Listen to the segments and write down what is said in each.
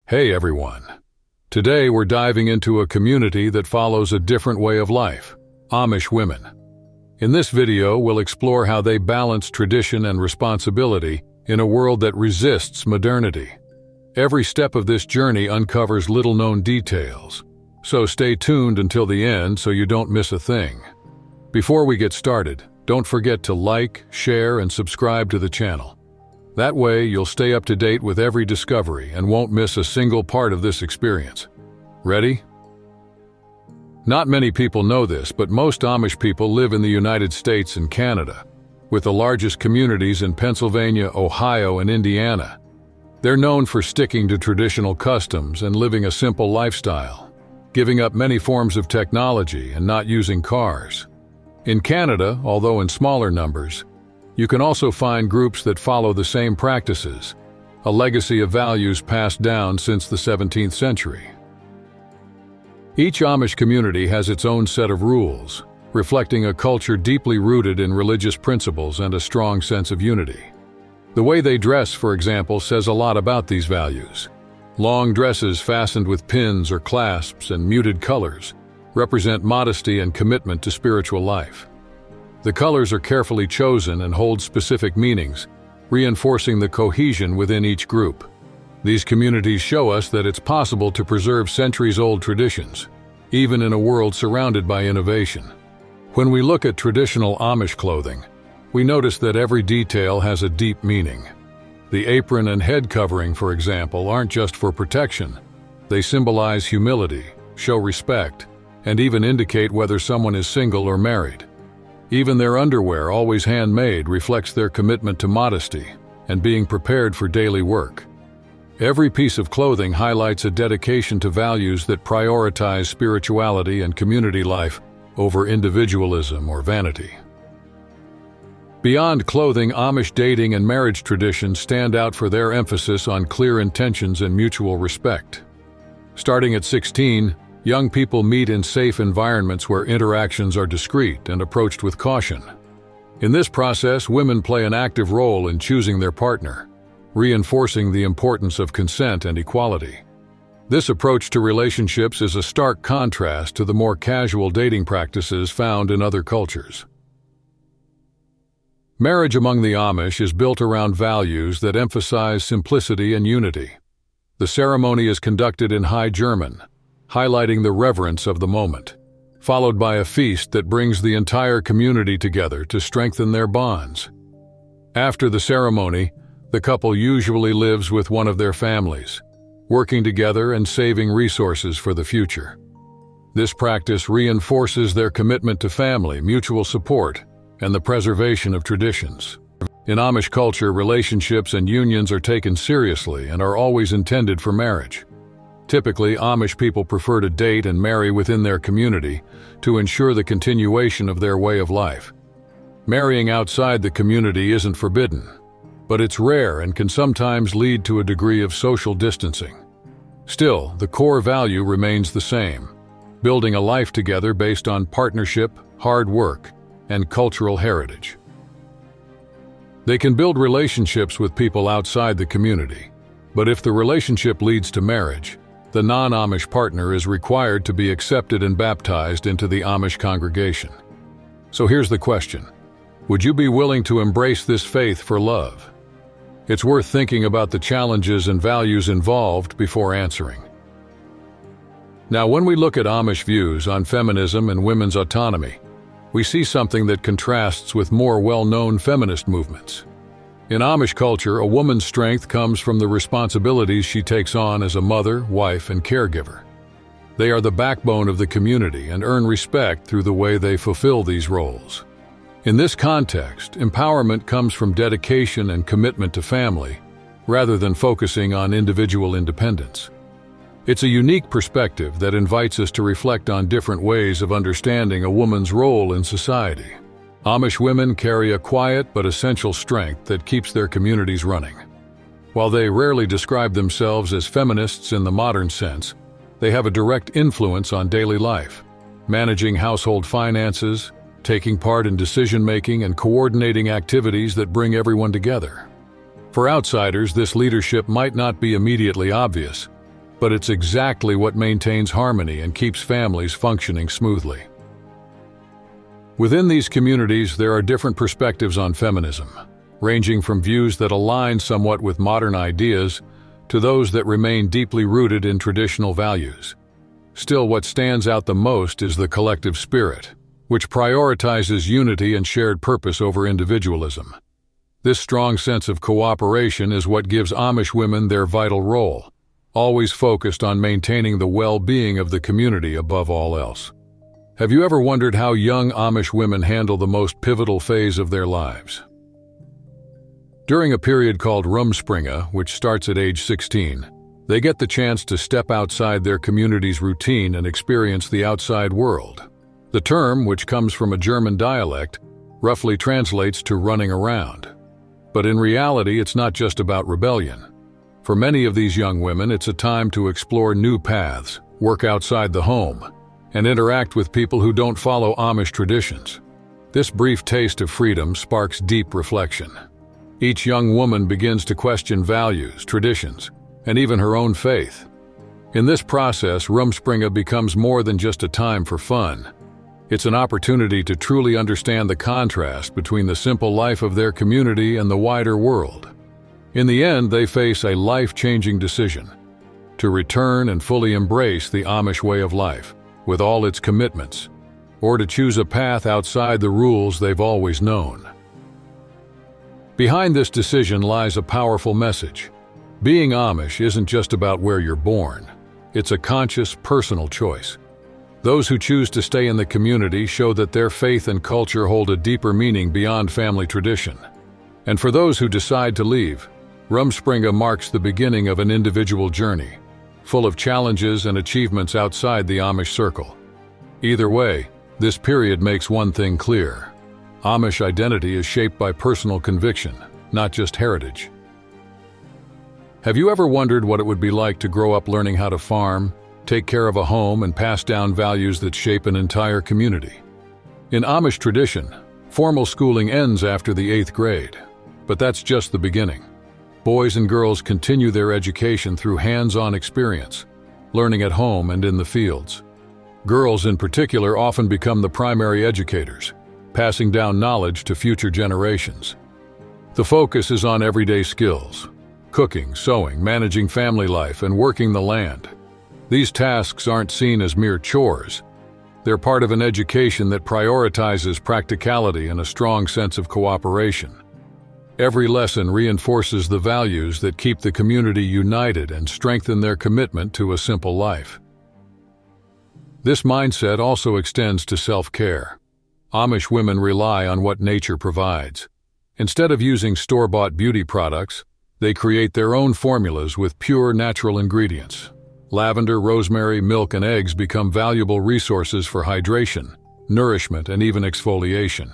Hey everyone. Today we're diving into a community that follows a different way of life, Amish women. In this video, we'll explore how they balance tradition and responsibility in a world that resists modernity. Every step of this journey uncovers little-known details, so stay tuned until the end so you don't miss a thing. Before we get started, don't forget to like, share, and subscribe to the channel. That way, you'll stay up to date with every discovery and won't miss a single part of this experience. Ready? Not many people know this, but most Amish people live in the United States and Canada, with the largest communities in Pennsylvania, Ohio, and Indiana. They're known for sticking to traditional customs and living a simple lifestyle, giving up many forms of technology and not using cars. In Canada, although in smaller numbers, you can also find groups that follow the same practices, a legacy of values passed down since the 17th century. Each Amish community has its own set of rules, reflecting a culture deeply rooted in religious principles and a strong sense of unity. The way they dress, for example, says a lot about these values. Long dresses fastened with pins or clasps and muted colors represent modesty and commitment to spiritual life. The colors are carefully chosen and hold specific meanings, reinforcing the cohesion within each group. These communities show us that it's possible to preserve centuries-old traditions, even in a world surrounded by innovation. When we look at traditional Amish clothing, we notice that every detail has a deep meaning. The apron and head covering, for example, aren't just for protection. They symbolize humility, show respect, and even indicate whether someone is single or married. Even their underwear, always handmade, reflects their commitment to modesty and being prepared for daily work. Every piece of clothing highlights a dedication to values that prioritize spirituality and community life over individualism or vanity. Beyond clothing, Amish dating and marriage traditions stand out for their emphasis on clear intentions and mutual respect. Starting at 16, young people meet in safe environments where interactions are discreet and approached with caution. In this process, women play an active role in choosing their partner, reinforcing the importance of consent and equality. This approach to relationships is a stark contrast to the more casual dating practices found in other cultures. Marriage among the Amish is built around values that emphasize simplicity and unity. The ceremony is conducted in High German, highlighting the reverence of the moment, followed by a feast that brings the entire community together to strengthen their bonds. After the ceremony, the couple usually lives with one of their families, working together and saving resources for the future. This practice reinforces their commitment to family, mutual support, and the preservation of traditions. In Amish culture, relationships and unions are taken seriously and are always intended for marriage. Typically, Amish people prefer to date and marry within their community to ensure the continuation of their way of life. Marrying outside the community isn't forbidden, but it's rare and can sometimes lead to a degree of social distancing. Still, the core value remains the same: building a life together based on partnership, hard work, and cultural heritage. They can build relationships with people outside the community, but if the relationship leads to marriage, the non-Amish partner is required to be accepted and baptized into the Amish congregation. So here's the question: would you be willing to embrace this faith for love? It's worth thinking about the challenges and values involved before answering. Now, when we look at Amish views on feminism and women's autonomy, we see something that contrasts with more well-known feminist movements. In Amish culture, a woman's strength comes from the responsibilities she takes on as a mother, wife, and caregiver. They are the backbone of the community and earn respect through the way they fulfill these roles. In this context, empowerment comes from dedication and commitment to family, rather than focusing on individual independence. It's a unique perspective that invites us to reflect on different ways of understanding a woman's role in society. Amish women carry a quiet but essential strength that keeps their communities running. While they rarely describe themselves as feminists in the modern sense, they have a direct influence on daily life, managing household finances, taking part in decision-making, and coordinating activities that bring everyone together. For outsiders, this leadership might not be immediately obvious, but it's exactly what maintains harmony and keeps families functioning smoothly. Within these communities, there are different perspectives on feminism, ranging from views that align somewhat with modern ideas to those that remain deeply rooted in traditional values. Still, what stands out the most is the collective spirit, which prioritizes unity and shared purpose over individualism. This strong sense of cooperation is what gives Amish women their vital role, always focused on maintaining the well-being of the community above all else. Have you ever wondered how young Amish women handle the most pivotal phase of their lives? During a period called Rumspringa, which starts at age 16, they get the chance to step outside their community's routine and experience the outside world. The term, which comes from a German dialect, roughly translates to running around. But in reality, it's not just about rebellion. For many of these young women, it's a time to explore new paths, work outside the home, and interact with people who don't follow Amish traditions. This brief taste of freedom sparks deep reflection. Each young woman begins to question values, traditions, and even her own faith. In this process, Rumspringa becomes more than just a time for fun. It's an opportunity to truly understand the contrast between the simple life of their community and the wider world. In the end, they face a life-changing decision: to return and fully embrace the Amish way of life, with all its commitments, or to choose a path outside the rules they've always known. Behind this decision lies a powerful message. Being Amish isn't just about where you're born. It's a conscious, personal choice. Those who choose to stay in the community show that their faith and culture hold a deeper meaning beyond family tradition. And for those who decide to leave, Rumspringa marks the beginning of an individual journey, full of challenges and achievements outside the Amish circle. Either way, this period makes one thing clear: Amish identity is shaped by personal conviction, not just heritage. Have you ever wondered what it would be like to grow up learning how to farm, take care of a home, and pass down values that shape an entire community? In Amish tradition, formal schooling ends after the 8th grade, but that's just the beginning. Boys and girls continue their education through hands-on experience, learning at home and in the fields. Girls in particular often become the primary educators, passing down knowledge to future generations. The focus is on everyday skills: cooking, sewing, managing family life, and working the land. These tasks aren't seen as mere chores. They're part of an education that prioritizes practicality and a strong sense of cooperation. Every lesson reinforces the values that keep the community united and strengthen their commitment to a simple life. This mindset also extends to self-care. Amish women rely on what nature provides. Instead of using store-bought beauty products, they create their own formulas with pure natural ingredients. Lavender, rosemary, milk, and eggs become valuable resources for hydration, nourishment, and even exfoliation.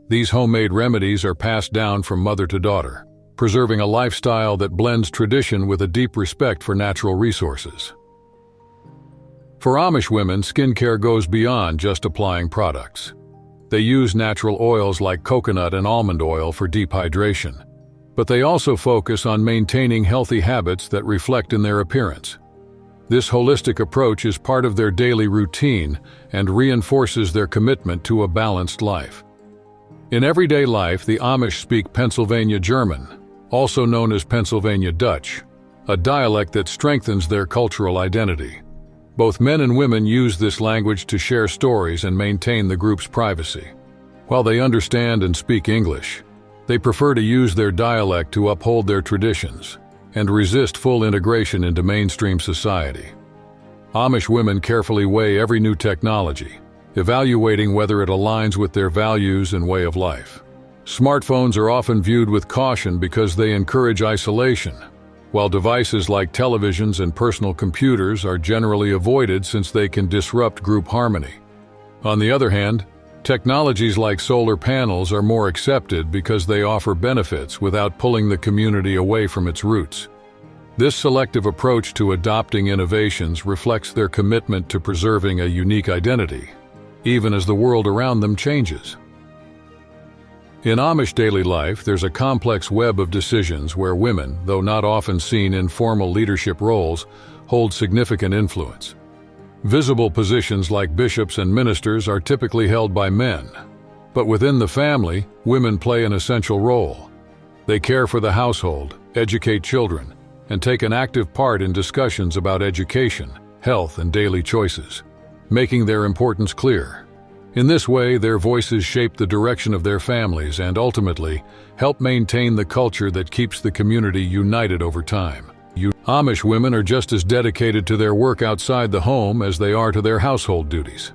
These homemade remedies are passed down from mother to daughter, preserving a lifestyle that blends tradition with a deep respect for natural resources. For Amish women, skincare goes beyond just applying products. They use natural oils like coconut and almond oil for deep hydration, but they also focus on maintaining healthy habits that reflect in their appearance. This holistic approach is part of their daily routine and reinforces their commitment to a balanced life. In everyday life, the Amish speak Pennsylvania German, also known as Pennsylvania Dutch, a dialect that strengthens their cultural identity. Both men and women use this language to share stories and maintain the group's privacy. While they understand and speak English, they prefer to use their dialect to uphold their traditions and resist full integration into mainstream society. Amish women carefully weigh every new technology, evaluating whether it aligns with their values and way of life. Smartphones are often viewed with caution because they encourage isolation, while devices like televisions and personal computers are generally avoided since they can disrupt group harmony. On the other hand, technologies like solar panels are more accepted because they offer benefits without pulling the community away from its roots. This selective approach to adopting innovations reflects their commitment to preserving a unique identity, even as the world around them changes. In Amish daily life, there's a complex web of decisions where women, though not often seen in formal leadership roles, hold significant influence. Visible positions like bishops and ministers are typically held by men, but within the family, women play an essential role. They care for the household, educate children, and take an active part in discussions about education, health, and daily choices, making their importance clear. In this way, their voices shape the direction of their families and ultimately help maintain the culture that keeps the community united over time. Amish women are just as dedicated to their work outside the home as they are to their household duties.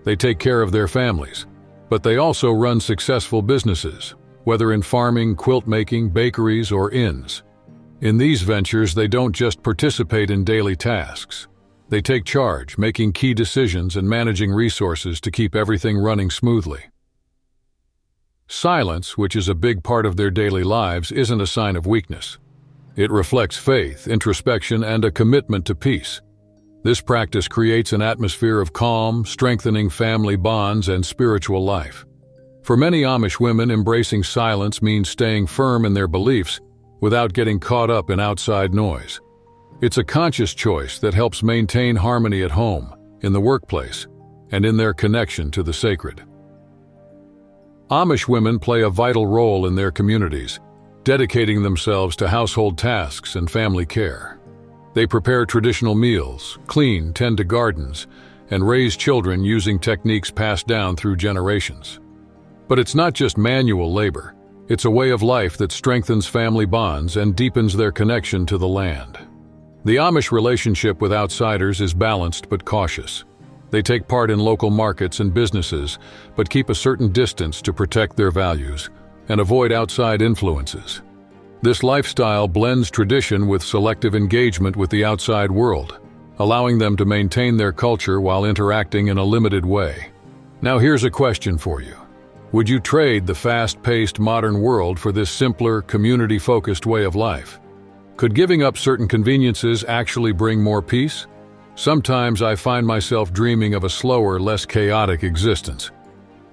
They take care of their families, but they also run successful businesses, whether in farming, quilt making, bakeries, or inns. In these ventures, they don't just participate in daily tasks. They take charge, making key decisions and managing resources to keep everything running smoothly. Silence, which is a big part of their daily lives, isn't a sign of weakness. It reflects faith, introspection, and a commitment to peace. This practice creates an atmosphere of calm, strengthening family bonds and spiritual life. For many Amish women, embracing silence means staying firm in their beliefs without getting caught up in outside noise. It's a conscious choice that helps maintain harmony at home, in the workplace, and in their connection to the sacred. Amish women play a vital role in their communities, dedicating themselves to household tasks and family care. They prepare traditional meals, clean, tend to gardens, and raise children using techniques passed down through generations. But it's not just manual labor. It's a way of life that strengthens family bonds and deepens their connection to the land. The Amish relationship with outsiders is balanced but cautious. They take part in local markets and businesses, but keep a certain distance to protect their values and avoid outside influences. This lifestyle blends tradition with selective engagement with the outside world, allowing them to maintain their culture while interacting in a limited way. Now here's a question for you. Would you trade the fast-paced modern world for this simpler, community-focused way of life? Could giving up certain conveniences actually bring more peace? Sometimes I find myself dreaming of a slower, less chaotic existence.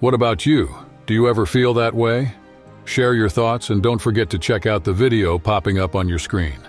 What about you? Do you ever feel that way? Share your thoughts and don't forget to check out the video popping up on your screen.